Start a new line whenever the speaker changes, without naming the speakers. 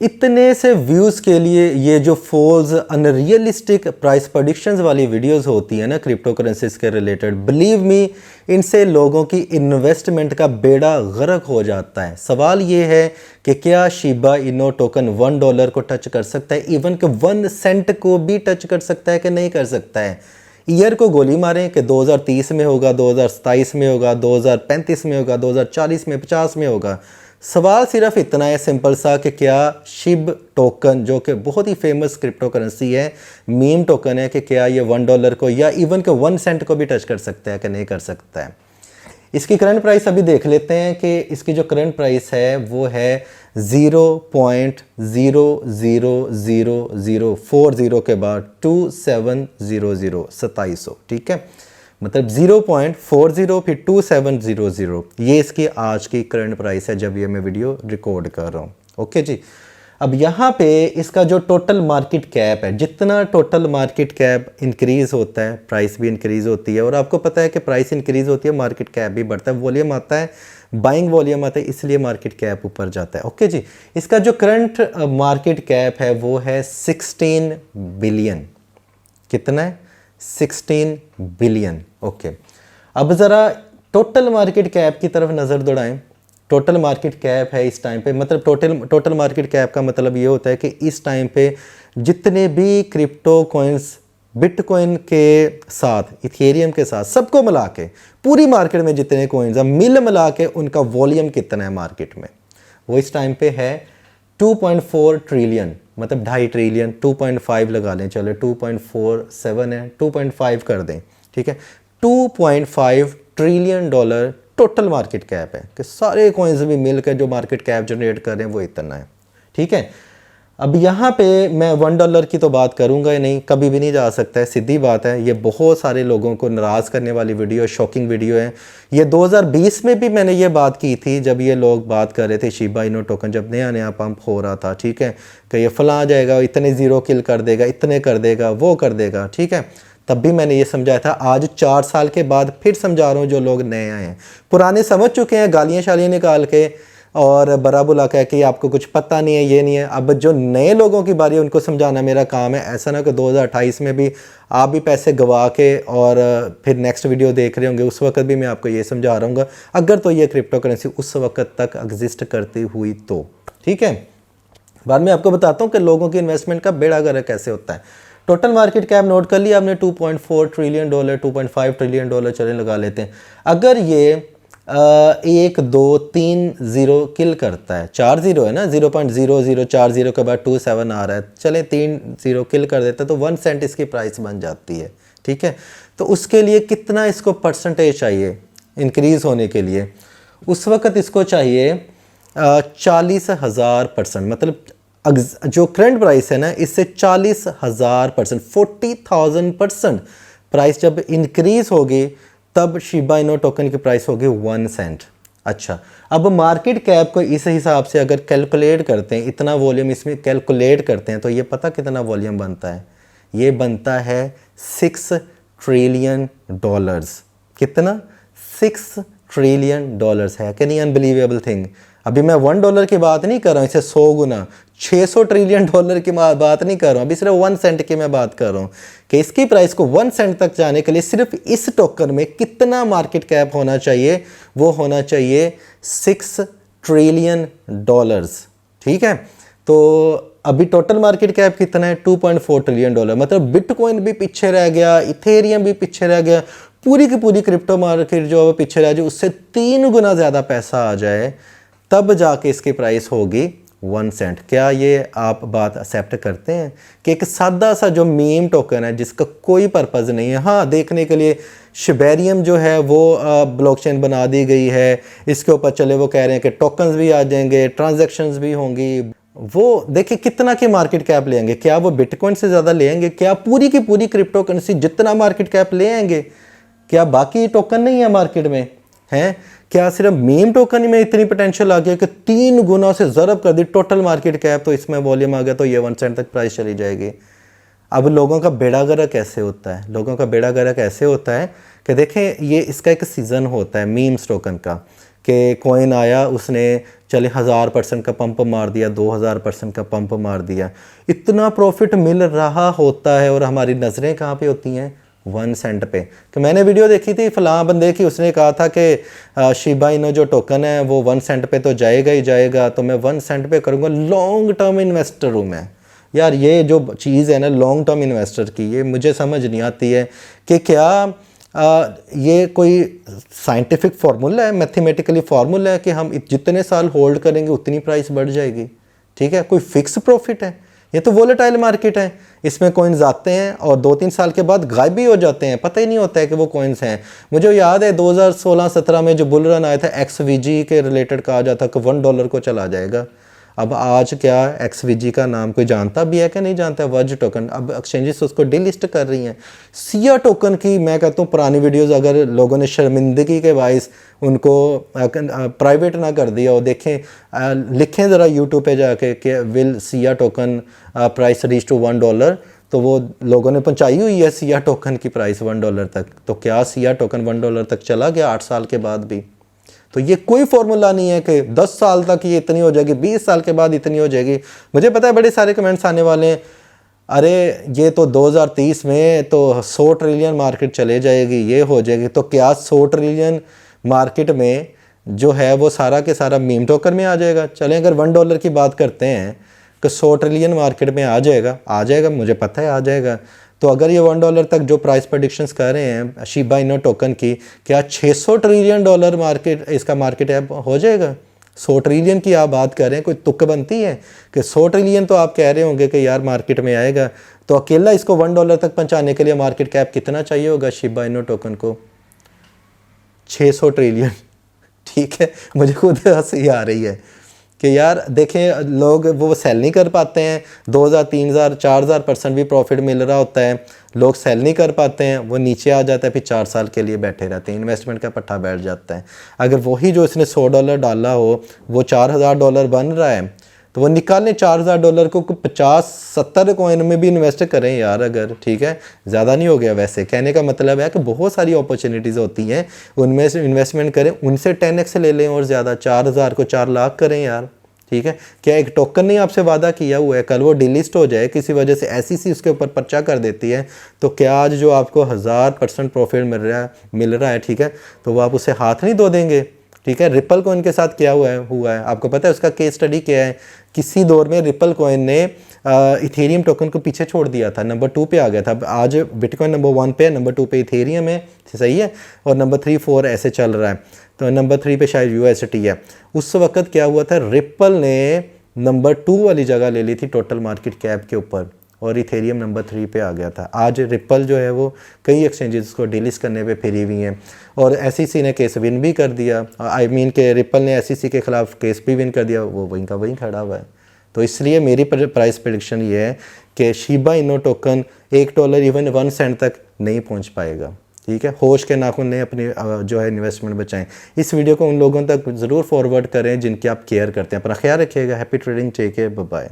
इतने से व्यूज़ के लिए ये जो फॉल्स अनरियलिस्टिक प्राइस प्रेडिक्शंस वाली वीडियोस होती हैं ना क्रिप्टो करेंसीज के रिलेटेड, बिलीव मी इनसे लोगों की इन्वेस्टमेंट का बेड़ा गर्क हो जाता है। सवाल ये है कि क्या शिबा इनो टोकन $1 को टच कर सकता है, इवन कि 1 सेंट को भी टच कर सकता है कि नहीं कर सकता है। ईयर को गोली मारें कि 2030 में होगा, 2027 में होगा, 2035 में होगा, 2040 में, 50 में होगा। सवाल सिर्फ इतना है सिंपल सा कि क्या शिब टोकन जो कि बहुत ही फेमस क्रिप्टो करेंसी है, मीम टोकन है, कि क्या ये $1 को या इवन के 1 सेंट को भी टच कर सकता है कि नहीं कर सकता है। इसकी करंट प्राइस अभी देख लेते हैं कि इसकी जो करंट प्राइस है वो है 0.00040 के बाद 2700 2700, ठीक है, मतलब 0.40 फिर 2700, ये इसकी आज की करंट प्राइस है जब ये मैं वीडियो रिकॉर्ड कर रहा हूँ। ओके जी, अब यहाँ पे इसका जो टोटल मार्केट कैप है, जितना टोटल मार्केट कैप इंक्रीज़ होता है प्राइस भी इंक्रीज़ होती है, और आपको पता है कि प्राइस इंक्रीज़ होती है मार्केट कैप भी बढ़ता है, वॉल्यूम आता है, बाइंग वॉल्यूम आता है, इसलिए मार्केट कैप ऊपर जाता है। ओके जी, इसका जो करंट मार्केट कैप है वो है 16 बिलियन। कितना है? 16 बिलियन। ओके, अब ज़रा टोटल मार्केट कैप की तरफ नज़र दौड़ाएं। टोटल मार्केट कैप है इस टाइम पे, मतलब टोटल मार्केट कैप का मतलब ये होता है कि इस टाइम पे जितने भी क्रिप्टो कॉइन्स बिटकॉइन के साथ, इथेरियम के साथ, सबको मिला के पूरी मार्केट में जितने कॉइन्स हैं मिल मिला के उनका वॉल्यूम कितना है मार्केट में, वो इस टाइम पे है 2.4 ट्रिलियन, मतलब 2.5 ट्रिलियन, 2.5 लगा लें, चलो 2.47 है, 2.5 कर दें, ठीक है, $2.5 ट्रिलियन टोटल मार्केट कैप है, कि सारे कॉइन्स भी मिलकर जो मार्केट कैप जनरेट कर रहे हैं वो इतना है, ठीक है। अब यहाँ पे मैं $1 की तो बात करूँगा ही नहीं, कभी भी नहीं जा सकता है, सीधी बात है। ये बहुत सारे लोगों को नाराज़ करने वाली वीडियो, शॉकिंग वीडियो है। ये 2020 में भी मैंने ये बात की थी, जब ये लोग बात कर रहे थे शिबा इनो टोकन जब नया नया पंप हो रहा था, ठीक है, कि ये फला आ जाएगा, इतने ज़ीरो किल कर देगा, इतने कर देगा, वो कर देगा, ठीक है। तब भी मैंने ये समझाया था। आज 4 साल के बाद फिर समझा रहा हूँ, जो लोग नए आए हैं, पुराने समझ चुके हैं, गालियाँ शालियाँ निकाल के और बड़ा बुला कह के आपको कुछ पता नहीं है, ये नहीं है। अब जो नए लोगों की बारी है उनको समझाना मेरा काम है। ऐसा ना कि 2028 में भी आप भी पैसे गवा के और फिर नेक्स्ट वीडियो देख रहे होंगे, उस वक्त भी मैं आपको ये समझा रहा हूँ, अगर तो ये क्रिप्टो करेंसी उस वक्त तक एग्जिस्ट करती हुई तो, ठीक है। बाद में आपको बताता हूँ कि लोगों की इन्वेस्टमेंट का बेड़ा गर्क कैसे होता है। टोटल मार्केट कैप नोट कर लिया आपने, $2.4 ट्रिलियन, $2.5 ट्रिलियन, चले लगा लेते हैं। अगर ये 1 2 3 ज़ीरो किल करता है, 4 ज़ीरो है ना, 0.0040 के बाद 27 आ रहा है, चले 3 ज़ीरो किल कर देता है तो 1 सेंट इसकी प्राइस बन जाती है, ठीक है। तो उसके लिए कितना इसको परसेंटेज चाहिए इंक्रीज़ होने के लिए? उस वक्त इसको चाहिए 40,000%, मतलब जो करंट प्राइस है ना इससे 40,000%, 40,000% प्राइस जब इंक्रीज़ होगी तब शिबा इनो टोकन की प्राइस होगी 1 सेंट। अच्छा, अब मार्केट कैप को इस हिसाब से अगर कैलकुलेट करते हैं, इतना वॉल्यूम इसमें कैलकुलेट करते हैं, तो ये पता कितना वॉल्यूम बनता है? ये बनता है $6 ट्रिलियन। कितना? $6 ट्रिलियन है कि नहीं? Unbelievable thing. अभी मैं $1 की बात नहीं कर रहा हूँ, इसे 100 गुना, $600 ट्रिलियन की बात नहीं कर रहा हूँ, अभी सिर्फ 1 सेंट की मैं बात कर रहा हूँ कि इसकी प्राइस को 1 सेंट तक जाने के लिए सिर्फ इस टोकन में कितना मार्केट कैप होना चाहिए? वो होना चाहिए $6 ट्रिलियन, ठीक है। तो अभी टोटल मार्केट कैप कितना है? $2.4 ट्रिलियन, मतलब बिटकॉइन भी पीछे रह गया, इथेरियम भी पीछे रह गया, पूरी की पूरी क्रिप्टो मार्केट जो पीछे रह जाए, उससे 3 गुना ज़्यादा पैसा आ जाए तब जाके इसकी प्राइस होगी 1 सेंट। क्या ये आप बात एक्सेप्ट करते हैं कि एक सादा सा जो मीम टोकन है जिसका कोई पर्पज़ नहीं है, हाँ देखने के लिए शिबेरियम जो है वो ब्लॉकचेन बना दी गई है, इसके ऊपर चले वो कह रहे हैं कि टोकन्स भी आ जाएंगे, ट्रांजैक्शंस भी होंगी, वो देखिए कितना की मार्केट कैप लेंगे? क्या वो बिटकॉइन से ज़्यादा लेंगे? क्या पूरी की पूरी क्रिप्टो करेंसी जितना मार्केट कैप ले आएंगे? क्या बाकी टोकन नहीं है मार्केट में? हैं? क्या सिर्फ मीम टोकन में इतनी पोटेंशियल आ गया कि 3 गुना से ज़रब कर दी टोटल मार्केट कैप, तो इसमें वॉल्यूम आ गया तो ये 1 सेंट तक प्राइस चली जाएगी। अब लोगों का बेड़ा गर्क कैसे होता है? लोगों का बेड़ा गर्क ऐसे होता है कि देखें, ये इसका एक सीज़न होता है मीम्स टोकन का, कि कॉइन आया, उसने चले 1000% का पंप मार दिया, 2000% का पंप मार दिया, इतना प्रॉफिट मिल रहा होता है और हमारी नज़रें कहाँ पे होती हैं? 1 सेंट पे। कि मैंने वीडियो देखी थी फलां बंदे की, उसने कहा था कि शिबा इनो जो टोकन है वो 1 सेंट पे तो जाएगा ही जाएगा, तो मैं 1 सेंट पे करूँगा। लॉन्ग टर्म इन्वेस्टर हूँ मैं यार। ये जो चीज़ है ना लॉन्ग टर्म इन्वेस्टर की, ये मुझे समझ नहीं आती है कि क्या ये कोई साइंटिफिक फार्मूला है, मैथमेटिकली फार्मूला है कि हम जितने साल होल्ड करेंगे उतनी प्राइस बढ़ जाएगी, ठीक है? कोई फिक्स प्रॉफिट है? ये तो वोलेटाइल मार्केट है, इसमें कॉइन्स आते हैं और 2-3 साल के बाद गायब भी हो जाते हैं, पता ही नहीं होता है कि वो कॉइन्स हैं। मुझे याद है 2016-17 में जो बुल रन आया था XVG के रिलेटेड, कहा जाता कि $1 को चला जाएगा। अब आज क्या XVG का नाम कोई जानता भी है कि नहीं जानता? वर्ज टोकन, अब एक्सचेंजेस उसको डिलिस्ट कर रही हैं। सिया टोकन की मैं कहता हूँ पुरानी वीडियोस अगर लोगों ने शर्मिंदगी के बायस उनको प्राइवेट ना कर दिया हो, देखें लिखें ज़रा यूट्यूब पे जाके कि विल सिया टोकन प्राइस रीच टू $1, तो वो लोगों ने पहुँचाई हुई है सिया टोकन की प्राइस $1 तक। तो क्या सिया टोकन $1 तक चला गया 8 साल के बाद भी? तो ये कोई फॉर्मूला नहीं है कि 10 साल तक ये इतनी हो जाएगी, 20 साल के बाद इतनी हो जाएगी। मुझे पता है बड़े सारे कमेंट्स आने वाले हैं, अरे ये तो 2030 में तो 100 ट्रिलियन मार्केट चले जाएगी, ये हो जाएगी। तो क्या 100 ट्रिलियन मार्केट में जो है वो सारा के सारा मीम टोकन में आ जाएगा? चलें अगर $1 की बात करते हैं कि 100 ट्रिलियन मार्केट में आ जाएगा, मुझे पता है आ जाएगा। तो अगर ये $1 तक जो प्राइस प्रेडिक्शंस कर रहे हैं शिबा इनो टोकन की, क्या $600 ट्रिलियन मार्केट इसका मार्केट ऐप हो जाएगा? 100 ट्रिलियन की आप बात कर रहे हैं, कोई तुक बनती है कि 100 ट्रिलियन तो आप कह रहे होंगे कि यार मार्केट में आएगा। तो अकेला इसको $1 तक पहुंचाने के लिए मार्केट कैप कितना चाहिए होगा शिबा इनो टोकन को? 600 ट्रिलियन। ठीक है, मुझे खुद हंसी आ रही है कि यार देखें लोग वो सेल नहीं कर पाते हैं, 2000 3000 4000% भी प्रॉफिट मिल रहा होता है, लोग सेल नहीं कर पाते हैं, वो नीचे आ जाता है, फिर 4 साल के लिए बैठे रहते हैं, इन्वेस्टमेंट का पट्टा बैठ जाता है। अगर वही जो इसने $100 डाला हो वो $4000 बन रहा है, तो वो निकालें $4000 को 50-70 कॉइन में भी इन्वेस्ट करें यार अगर, ठीक है? ज़्यादा नहीं हो गया? वैसे कहने का मतलब है कि बहुत सारी अपॉर्चुनिटीज़ होती हैं, उनमें से इन्वेस्टमेंट करें, उनसे 10x ले लें और ज़्यादा 4000 को 4 लाख करें यार, ठीक है? क्या एक टोकन नहीं आपसे वादा किया हुआ है, कल वो डिलिस्ट हो जाए किसी वजह से, ऐसी उसके ऊपर पर्चा कर देती है, तो क्या आज जो आपको 1000% प्रॉफिट मिल रहा है, ठीक है, तो वो आप उसे हाथ नहीं धो देंगे? ठीक है, रिपल कॉइन के साथ क्या हुआ है आपको पता है? उसका केस स्टडी क्या है? किसी दौर में रिपल कॉइन ने इथेरियम टोकन को पीछे छोड़ दिया था, नंबर 2 पे आ गया था। आज बिटकॉइन नंबर 1 पे है, नंबर 2 पे इथेरियम है, सही है, और नंबर 3 4 ऐसे चल रहा है, तो नंबर 3 पे शायद USDT है। उस वक्त क्या हुआ था, रिपल ने नंबर 2 वाली जगह ले ली थी टोटल मार्केट कैप के ऊपर, और इथेरियम नंबर 3 पे आ गया था। आज रिपल जो है वो कई एक्सचेंजेस को डिलिस्ट करने पे फिरी हुई हैं, और SEC ने केस विन भी कर दिया। आई मीन के रिपल ने SEC के ख़िलाफ़ केस भी विन कर दिया, वो वहीं का वहीं खड़ा हुआ है। तो इसलिए मेरी प्राइस प्रेडिक्शन ये है कि Shiba Inu token $1 even 1 cent तक नहीं पहुंच पाएगा, ठीक है? होश के नाखून ने अपनी जो है इन्वेस्टमेंट बचाएं। इस वीडियो को उन लोगों तक ज़रूर फॉरवर्ड करें जिनकी आप केयर करते हैं। अपना ख्याल रखिएगा। Happy trading, take care, bye bye.